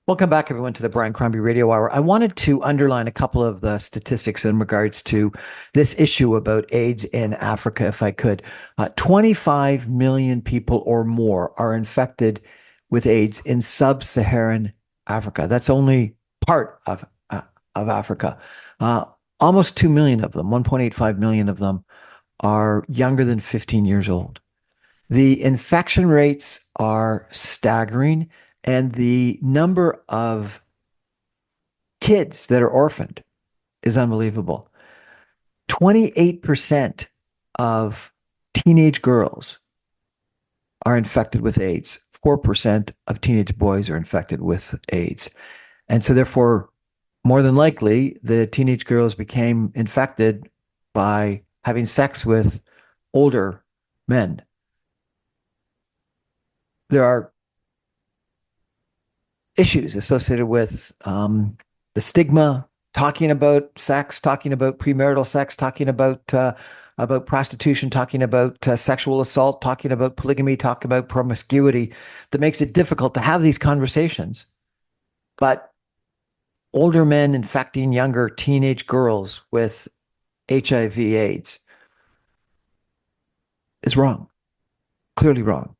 Welcome back, everyone, to the Brian Crombie Radio Hour. I wanted to underline a couple of the statistics in regards to this issue about AIDS in Africa, if I could. 25 million people or more are infected with AIDS in sub-Saharan Africa. That's only part of Africa. Almost 2 million of them, 1.85 million of them, are younger than 15 years old. The infection rates are staggering. And the number of kids that are orphaned is unbelievable. 28% of teenage girls are infected with AIDS. 4% of teenage boys are infected with AIDS. And so therefore, more than likely, the teenage girls became infected by having sex with older men. There are issues associated with the stigma, talking about sex, talking about premarital sex, talking about prostitution, talking about sexual assault, talking about polygamy, talking about promiscuity, that makes it difficult to have these conversations. But older men infecting younger teenage girls with HIV/AIDS is wrong, clearly wrong.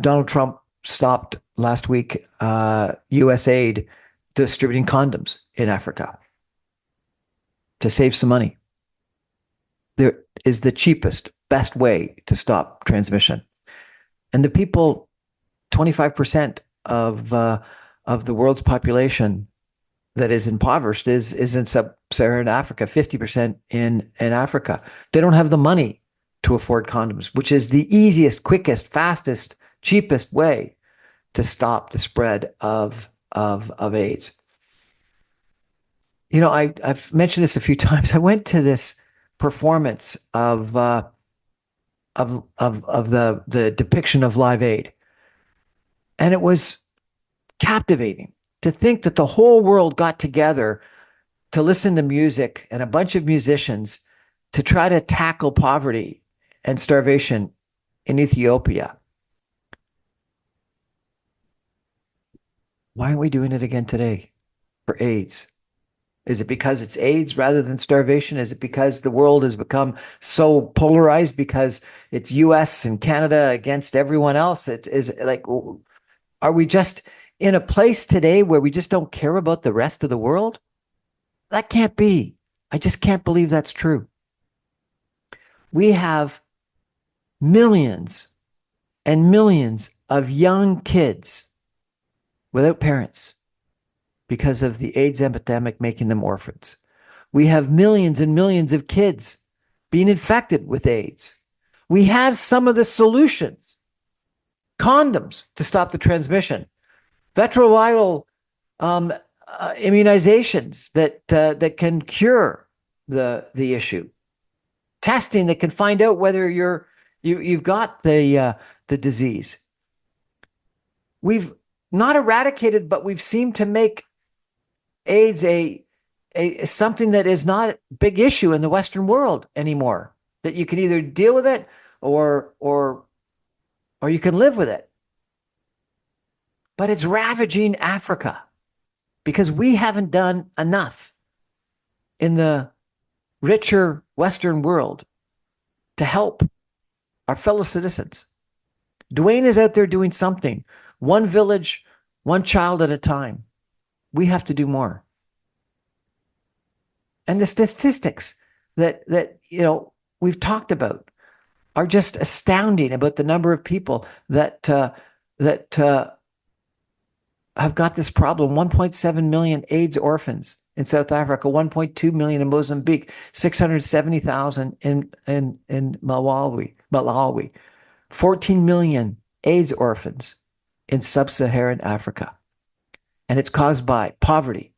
Donald Trump stopped last week U.S. aid distributing condoms in Africa to save some money. There is the cheapest, best way to stop transmission. And the people, 25% of the world's population that is impoverished is in sub-Saharan Africa, 50% in Africa. They don't have the money to afford condoms, which is the easiest, quickest, fastest, cheapest way to stop the spread of AIDS. You know, I've mentioned this a few times. I went to this performance of the depiction of Live Aid, and it was captivating to think that the whole world got together to listen to music and a bunch of musicians to try to tackle poverty and starvation in Ethiopia. Why aren't we doing it again today for AIDS? Is it because it's AIDS rather than starvation? Is it because the world has become so polarized because it's US and Canada against everyone else? Is like, are we just in a place today where we just don't care about the rest of the world? That can't be. I just can't believe that's true. We have millions and millions of young kids without parents because of the AIDS epidemic making them orphans. We have millions and millions of kids being infected with AIDS. We have some of the solutions. Condoms to stop the transmission. Retroviral immunizations that can cure the issue. Testing that can find out whether you've got the disease. We've not eradicated, but we've seemed to make AIDS a something that is not a big issue in the Western world anymore. That you can either deal with it or you can live with it. But it's ravaging Africa because we haven't done enough in the richer Western world to help our fellow citizens. Dwayne is out there doing something. One village, one child at a time. We have to do more. And the statistics that we've talked about are just astounding about the number of people that have got this problem. 1.7 million AIDS orphans in South Africa, 1.2 million in Mozambique, 670,000 in Malawi, 14 million AIDS orphans in sub-Saharan Africa. And it's caused by poverty,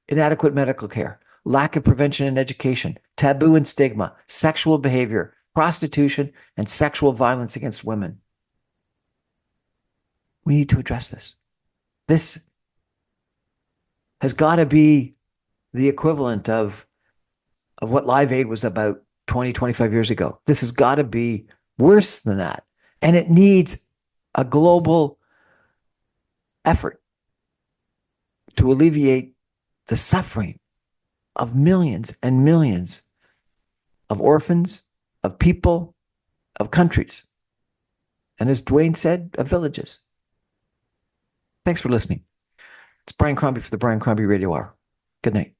inadequate medical care, lack of prevention and education, taboo and stigma, sexual behavior, prostitution, and sexual violence against women. We need to address this. This has got to be the equivalent of what Live Aid was about 20, 25 years ago. This has got to be worse than that. And it needs a global effort. to alleviate the suffering of millions and millions of orphans, of people, of countries, and as Dwayne said, of villages. Thanks for listening. It's Brian Crombie for the Brian Crombie Radio Hour. Good night.